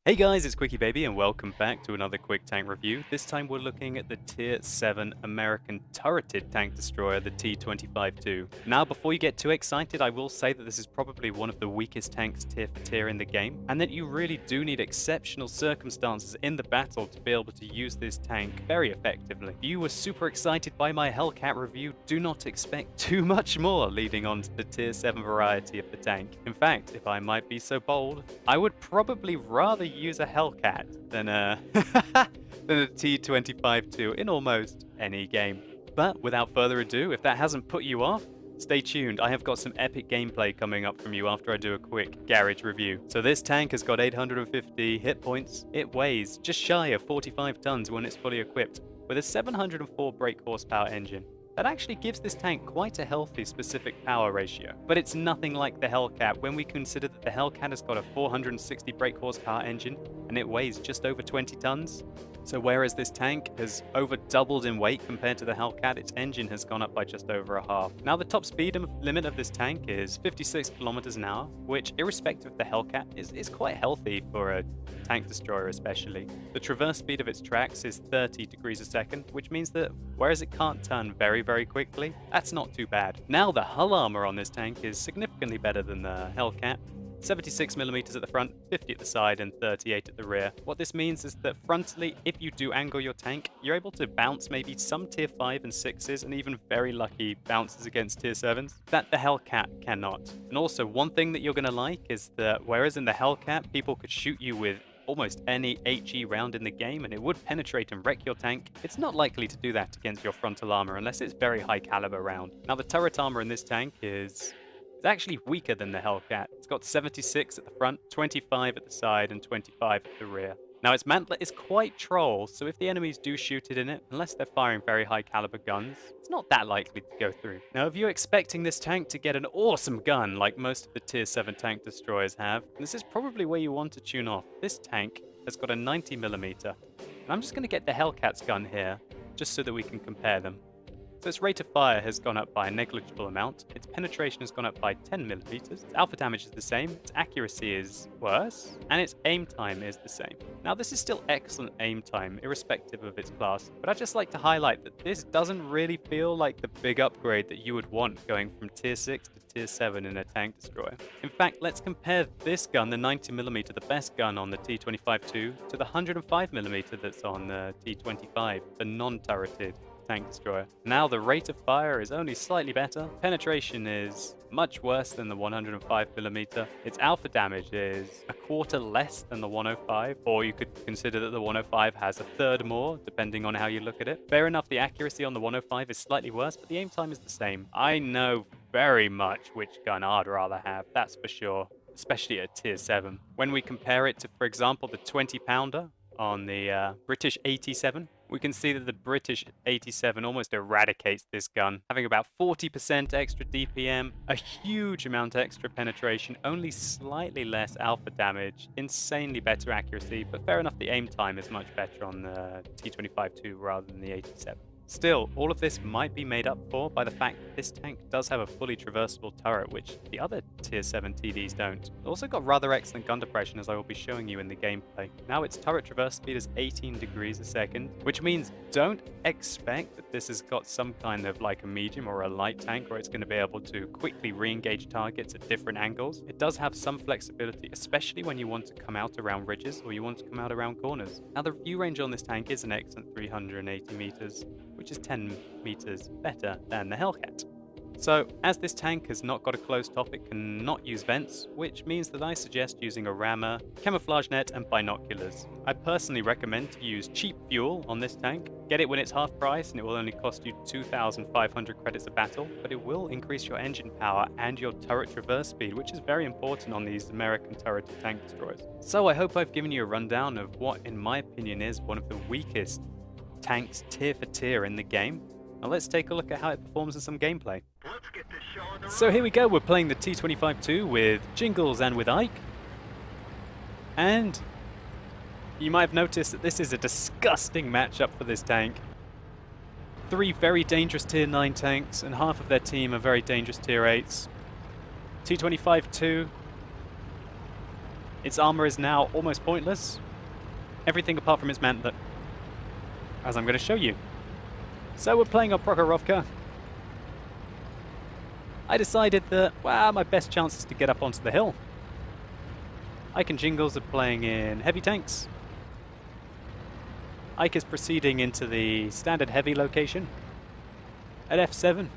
Hey guys, it's Quickie Baby and welcome back to another quick tank review. This time we're looking at the Tier 7 American turreted tank destroyer, the T252. Now before you get too excited, I will say that this is probably one of the weakest tanks tier for tier in the game, and that you really do need exceptional circumstances in the battle to be able to use this tank very effectively. If you were super excited by my Hellcat review, do not expect too much more leading on to the Tier 7 variety of the tank. In fact, if I might be so bold, I would probably rather use a Hellcat than a than a T252 in almost any game. But without further ado, if that hasn't put you off, stay tuned. I have got some epic gameplay coming up from you after I do a quick garage review. So this tank has got 850 hit points. It weighs just shy of 45 tons when it's fully equipped, with a 704 brake horsepower engine. That actually gives this tank quite a healthy specific power ratio. But it's nothing like the Hellcat when we consider that the Hellcat has got a 460 brake horsepower engine and it weighs just over 20 tons. So whereas this tank has over doubled in weight compared to the Hellcat, its engine has gone up by just over a half. Now the top speed limit of this tank is 56 kilometers an hour, which irrespective of the Hellcat is quite healthy for a tank destroyer especially. The traverse speed of its tracks is 30 degrees a second, which means that whereas it can't turn very quickly, that's not too bad. Now the hull armor on this tank is significantly better than the Hellcat. 76mm at the front, 50 at the side, and 38 at the rear. What this means is that frontally, if you do angle your tank, you're able to bounce maybe some tier 5 and 6s, and even very lucky bounces against tier 7s, that the Hellcat cannot. And also, one thing that you're going to like is that whereas in the Hellcat, people could shoot you with almost any HE round in the game and it would penetrate and wreck your tank, it's not likely to do that against your frontal armor unless it's very high caliber round. Now the turret armor in this tank is actually weaker than the Hellcat. It's got 76 at the front, 25 at the side, and 25 at the rear. Now its mantlet is quite troll, so if the enemies do shoot it in it, unless they're firing very high caliber guns, it's not that likely to go through. Now if you're expecting this tank to get an awesome gun like most of the tier 7 tank destroyers have, this is probably where you want to tune off. This tank has got a 90mm. And I'm just going to get the Hellcat's gun here, just so that we can compare them. So its rate of fire has gone up by a negligible amount, its penetration has gone up by 10mm, its alpha damage is the same, its accuracy is worse, and its aim time is the same. Now this is still excellent aim time, irrespective of its class, but I'd just like to highlight that this doesn't really feel like the big upgrade that you would want going from tier 6 to tier 7 in a tank destroyer. In fact, let's compare this gun, the 90mm, the best gun on the T252, to the 105mm that's on the T25, the non-turreted tank destroyer. Now the rate of fire is only slightly better, penetration is much worse than the 105mm, its alpha damage is a quarter less than the 105, or you could consider that the 105 has a third more, depending on how you look at it. Fair enough, the accuracy on the 105 is slightly worse, but the aim time is the same. I know very much which gun I'd rather have, that's for sure, especially at tier 7. When we compare it to, for example, the 20-pounder on the British 87, we can see that the British 87 almost eradicates this gun, having about 40% extra DPM, a huge amount extra penetration, only slightly less alpha damage, insanely better accuracy, but fair enough, the aim time is much better on the T252 rather than the 87. Still, all of this might be made up for by the fact that this tank does have a fully traversable turret, which the other tier 7 TDs don't. It's also got rather excellent gun depression, as I will be showing you in the gameplay. Now its turret traverse speed is 18 degrees a second, which means don't expect that this has got some kind of like a medium or a light tank where it's going to be able to quickly re-engage targets at different angles. It does have some flexibility, especially when you want to come out around ridges or you want to come out around corners. Now the view range on this tank is an excellent 380 meters, which is 10 meters better than the Hellcat. So, as this tank has not got a closed top, it cannot use vents, which means that I suggest using a rammer, camouflage net, and binoculars. I personally recommend to use cheap fuel on this tank. Get it when it's half price, and it will only cost you 2,500 credits a battle, but it will increase your engine power and your turret traverse speed, which is very important on these American turreted tank destroyers. So I hope I've given you a rundown of what, in my opinion, is one of the weakest tanks tier for tier in the game. Now let's take a look at how it performs in some gameplay. So here we go, we're playing the T252 with Jingles and with Ike. And you might have noticed that this is a disgusting matchup for this tank. 3 very dangerous tier 9 tanks and half of their team are very dangerous tier 8s. T252 Its armor is now almost pointless. Everything apart from its mantlet, as I'm going to show you. So we're playing on Prokhorovka. I decided that, well, my best chance is to get up onto the hill. Ike and Jingles are playing in heavy tanks. Ike is proceeding into the standard heavy location at F7.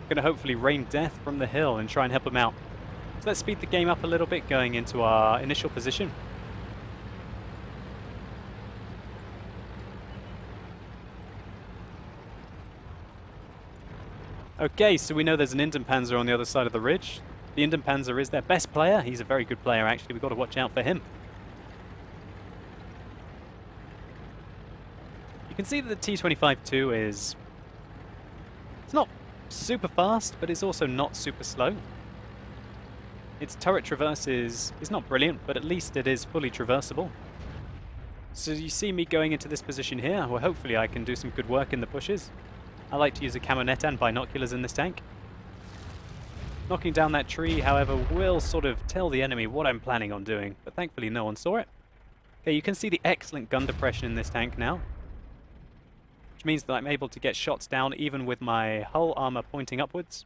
Gonna hopefully rain death from the hill and try and help him out. So let's speed the game up a little bit going into our initial position. Okay, so we know there's an Panzer on the other side of the ridge. The Panzer is their best player. He's a very good player, actually. We've got to watch out for him. You can see that the T252 is... It's not super fast, but it's also not super slow. Its turret traverse is not brilliant, but at least it is fully traversable. So you see me going into this position here, where hopefully I can do some good work in the bushes. I like to use a camo net and binoculars in this tank. Knocking down that tree, however, will sort of tell the enemy what I'm planning on doing, but thankfully no one saw it. Okay, you can see the excellent gun depression in this tank now, which means that I'm able to get shots down even with my hull armor pointing upwards.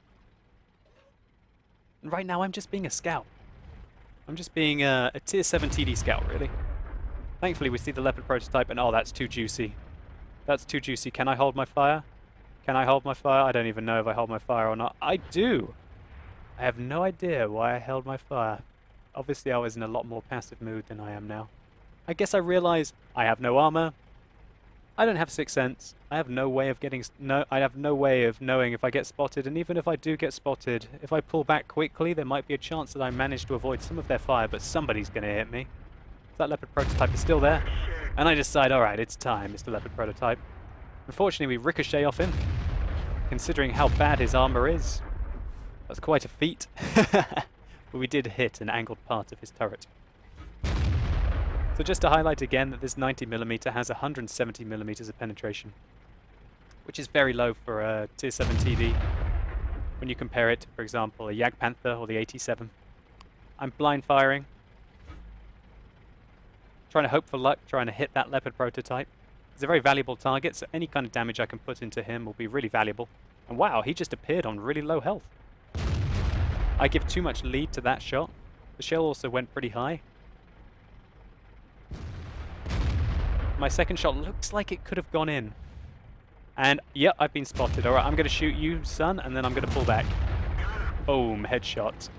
And right now I'm just being a scout. I'm just being a tier 7 TD scout, really. Thankfully we see the Leopard prototype and oh, that's too juicy. That's too juicy. Can I hold my fire? Can I hold my fire? I don't even know if I hold my fire or not. I do! I have no idea why I held my fire. Obviously I was in a lot more passive mood than I am now. I guess I realize I have no armor. I don't have sixth sense. I have no way of getting... I have no way of knowing if I get spotted, and even if I do get spotted, if I pull back quickly, there might be a chance that I manage to avoid some of their fire, but somebody's going to hit me. So that Leopard prototype is still there. And I decide, alright, it's time, Mr. Leopard prototype. Unfortunately, we ricochet off him, considering how bad his armor is. That's quite a feat. But we did hit an angled part of his turret. So just to highlight again that this 90mm has 170mm of penetration, which is very low for a tier 7 TD when you compare it to, for example, a Jagdpanther or the 87. I'm blind firing, trying to hope for luck, trying to hit that Leopard prototype. He's a very valuable target, so any kind of damage I can put into him will be really valuable. And wow, he just appeared on really low health. I give too much lead to that shot. The shell also went pretty high. My second shot looks like it could have gone in. And, yep, I've been spotted. Alright, I'm going to shoot you, son, and then I'm going to pull back. Boom, headshot.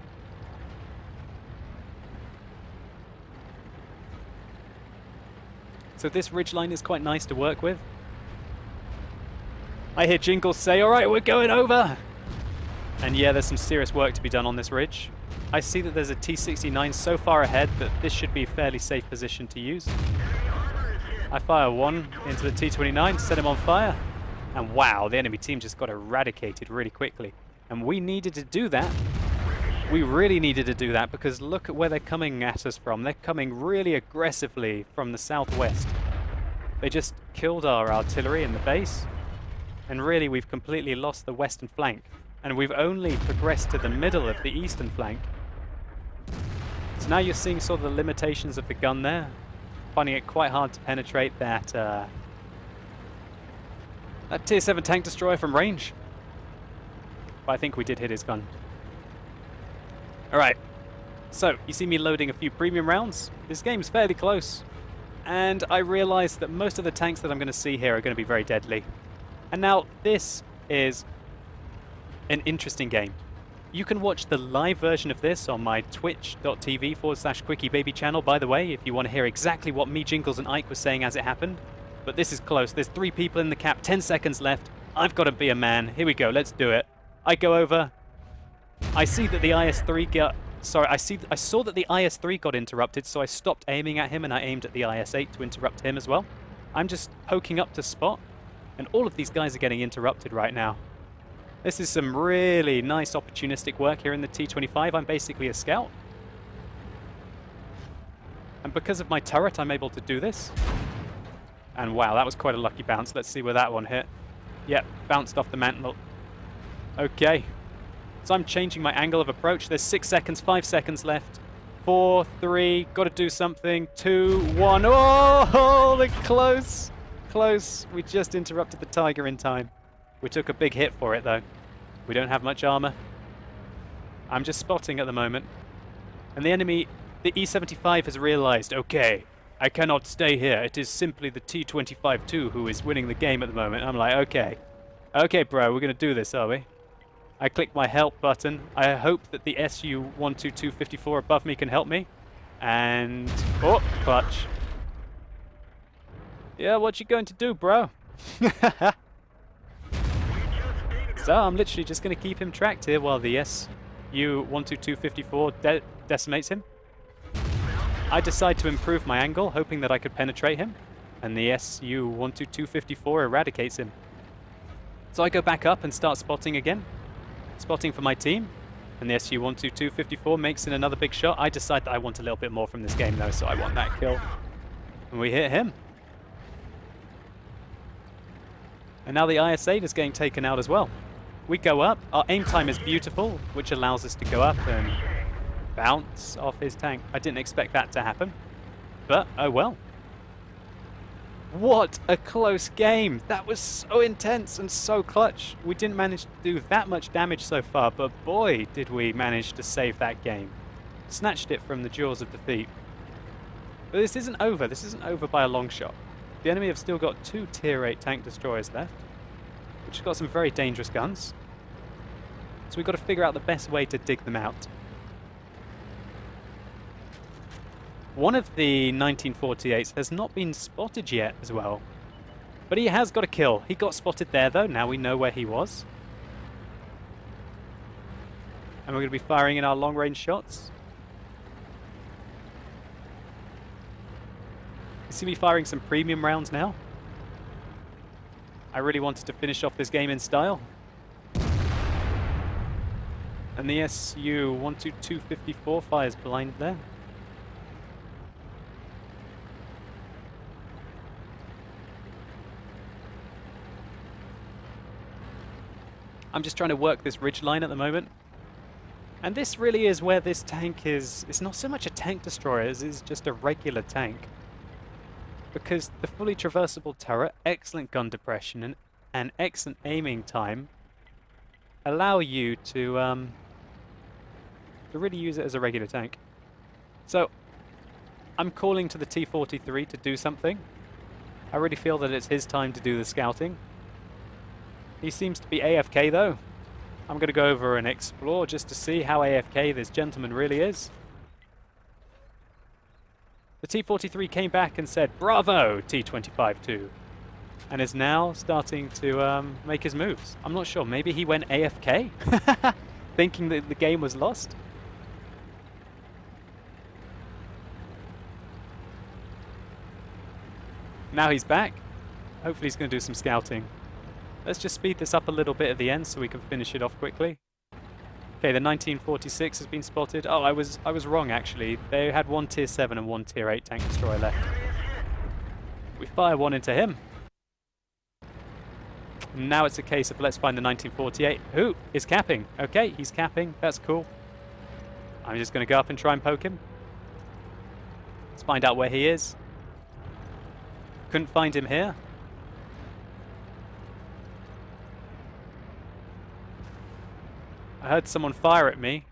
So this ridgeline is quite nice to work with. I hear Jingles say, alright, we're going over! And yeah, there's some serious work to be done on this ridge. I see that there's a T-69 so far ahead that this should be a fairly safe position to use. I fire one into the T-29, set him on fire, and wow, the enemy team just got eradicated really quickly. And we needed to do that. We really needed to do that because look at where they're coming at us from. They're coming really aggressively from the southwest. They just killed our artillery in the base, and really we've completely lost the western flank. And we've only progressed to the middle of the eastern flank. So now you're seeing sort of the limitations of the gun there. Finding it quite hard to penetrate that that tier 7 tank destroyer from range. But I think we did hit his gun. Alright, so you see me loading a few premium rounds. This game's fairly close. And I realize that most of the tanks that I'm going to see here are going to be very deadly. And now this is an interesting game. You can watch the live version of this on my twitch.tv/QuickieBaby channel, by the way, if you want to hear exactly what me, Jingles, and Ike were saying as it happened. But this is close. There's 3 people in the cap, 10 seconds left. I've got to be a man. Here we go. Let's do it. I go over. I see that the IS-3 got... Sorry, I saw that the IS-3 got interrupted, so I stopped aiming at him and I aimed at the IS-8 to interrupt him as well. I'm just poking up to spot, and all of these guys are getting interrupted right now. This is some really nice opportunistic work here in the T-25. I'm basically a scout. And because of my turret, I'm able to do this. And wow, that was quite a lucky bounce. Let's see where that one hit. Yep, bounced off the mantle. Okay. So I'm changing my angle of approach. There's 6 seconds, 5 seconds left. 4, 3, got to do something. 2, 1. Oh, the close. Close. We just interrupted the Tiger in time. We took a big hit for it, though. We don't have much armor. I'm just spotting at the moment. And the enemy, the E-75, has realized, okay, I cannot stay here. It is simply the T252 who is winning the game at the moment. I'm like, okay. Okay, bro, we're going to do this, are we? I click my help button. I hope that the SU-12254 above me can help me. And... oh, clutch. Yeah, what you going to do, bro? So I'm literally just going to keep him tracked here while the SU-12254 decimates him. I decide to improve my angle, hoping that I could penetrate him. And the SU-12254 eradicates him. So I go back up and start spotting again. Spotting for my team. And the SU-12254 makes in another big shot. I decide that I want a little bit more from this game though, so I want that kill. And we hit him. And now the IS-8 is getting taken out as well. We go up. Our aim time is beautiful, which allows us to go up and bounce off his tank. I didn't expect that to happen. But, oh well. What a close game! That was so intense and so clutch. We didn't manage to do that much damage so far, but boy, did we manage to save that game. Snatched it from the jaws of defeat. But this isn't over. This isn't over by a long shot. The enemy have still got 2 Tier 8 tank destroyers left, which have got some very dangerous guns. So we've got to figure out the best way to dig them out. One of the 1948s has not been spotted yet as well. But he has got a kill. He got spotted there though, now we know where he was. And we're going to be firing in our long range shots. You see me firing some premium rounds now. I really wanted to finish off this game in style. And the SU-12254 fires blind there. I'm just trying to work this ridge line at the moment. And this really is where this tank is. It's not so much a tank destroyer as it's just a regular tank. Because the fully traversable turret, excellent gun depression, and excellent aiming time allow you to really use it as a regular tank. So, I'm calling to the T-43 to do something. I really feel that it's his time to do the scouting. He seems to be AFK though. I'm going to go over and explore just to see how AFK this gentleman really is. The T-43 came back and said, "Bravo, T-252," and is now starting to make his moves. I'm not sure, maybe he went AFK? Thinking that the game was lost? Now he's back. Hopefully he's going to do some scouting. Let's just speed this up a little bit at the end so we can finish it off quickly. Okay, the 1946 has been spotted. Oh, I was wrong actually. They had 1 Tier 7 and 1 Tier 8 tank destroyer left. We fire one into him. Now it's a case of let's find the 1948. Who is capping? Okay, he's capping. That's cool. I'm just going to go up and try and poke him. Let's find out where he is. Couldn't find him here. I heard someone fire at me.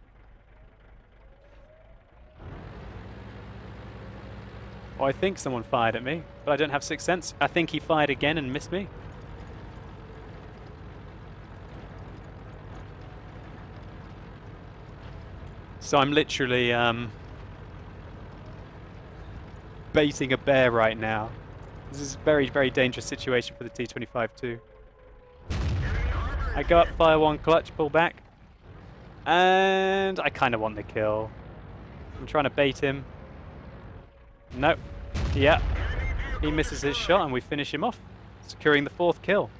Or I think someone fired at me, but I don't have sixth sense. I think he fired again and missed me. So I'm literally baiting a bear right now. This is a very, very dangerous situation for the T252. I go up, fire one, clutch, pull back. And I kind of want the kill. I'm trying to bait him. Nope. Yeah. He misses his shot and we finish him off, securing the 4th kill.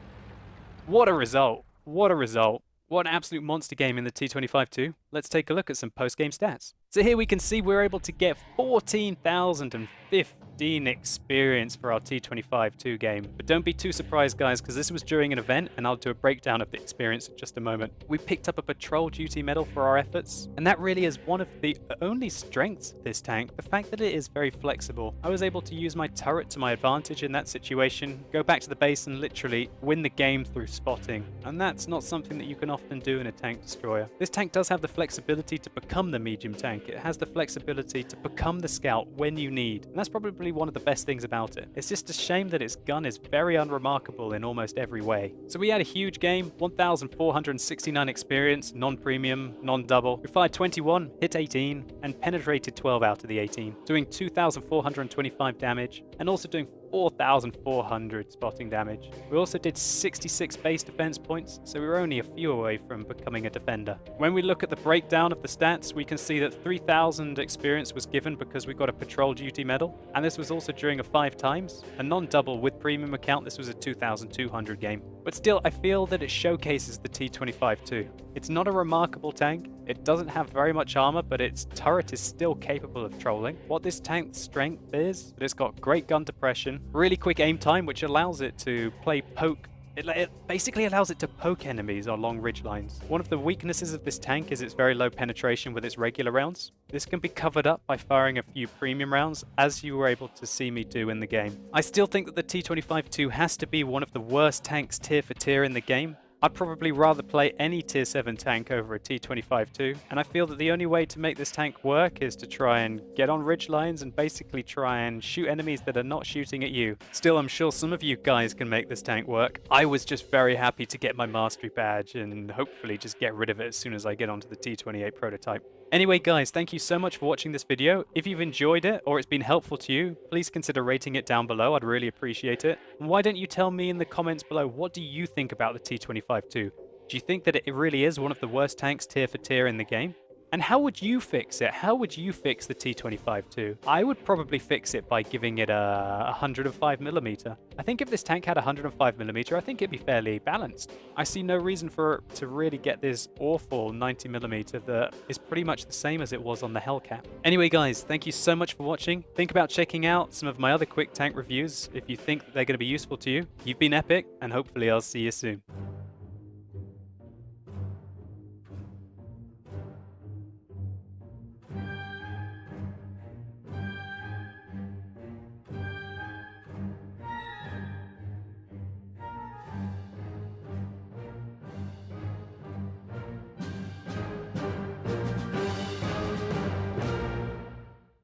What a result. What a result. What an absolute monster game in the T252. Let's take a look at some post-game stats. So here we can see we're able to get 14,015 experience for our T252 game. But don't be too surprised, guys, because this was during an event, and I'll do a breakdown of the experience in just a moment. We picked up a patrol duty medal for our efforts, and that really is one of the only strengths of this tank, the fact that it is very flexible. I was able to use my turret to my advantage in that situation, go back to the base and literally win the game through spotting, and that's not something that you can often do in a tank destroyer. This tank does have the flexibility to become the medium tank. It has the flexibility to become the scout when you need, and that's probably one of the best things about it. It's just a shame that its gun is very unremarkable in almost every way. So we had a huge game, 1,469 experience, non-premium, non-double. We fired 21, hit 18, and penetrated 12 out of the 18, doing 2,425 damage, and also doing 4,400 spotting damage. We also did 66 base defense points, so we were only a few away from becoming a defender. When we look at the breakdown of the stats, we can see that 3,000 experience was given because we got a patrol duty medal, and this was also during a 5 times. A non-double with premium account, this was a 2,200 game. But still, I feel that it showcases the T252. It's not a remarkable tank, it doesn't have very much armor, but its turret is still capable of trolling. What this tank's strength is that it's got great gun depression, really quick aim time, which allows it to play poke. It basically allows it to poke enemies on long ridge lines. One of the weaknesses of this tank is its very low penetration with its regular rounds. This can be covered up by firing a few premium rounds, as you were able to see me do in the game. I still think that the T252 has to be one of the worst tanks tier for tier in the game. I'd probably rather play any tier 7 tank over a T252, and I feel that the only way to make this tank work is to try and get on ridge lines and basically try and shoot enemies that are not shooting at you. Still, I'm sure some of you guys can make this tank work. I was just very happy to get my mastery badge and hopefully just get rid of it as soon as I get onto the T28 prototype. Anyway guys, thank you so much for watching this video. If you've enjoyed it or it's been helpful to you, please consider rating it down below. I'd really appreciate it. And why don't you tell me in the comments below, what do you think about the T252? Do you think that it really is one of the worst tanks tier for tier in the game? And how would you fix it? How would you fix the T252? I would probably fix it by giving it a 105mm. I think if this tank had 105mm, I think it'd be fairly balanced. I see no reason for it to really get this awful 90mm that is pretty much the same as it was on the Hellcat. Anyway guys, thank you so much for watching. Think about checking out some of my other quick tank reviews if you think that they're going to be useful to you. You've been epic, and hopefully I'll see you soon.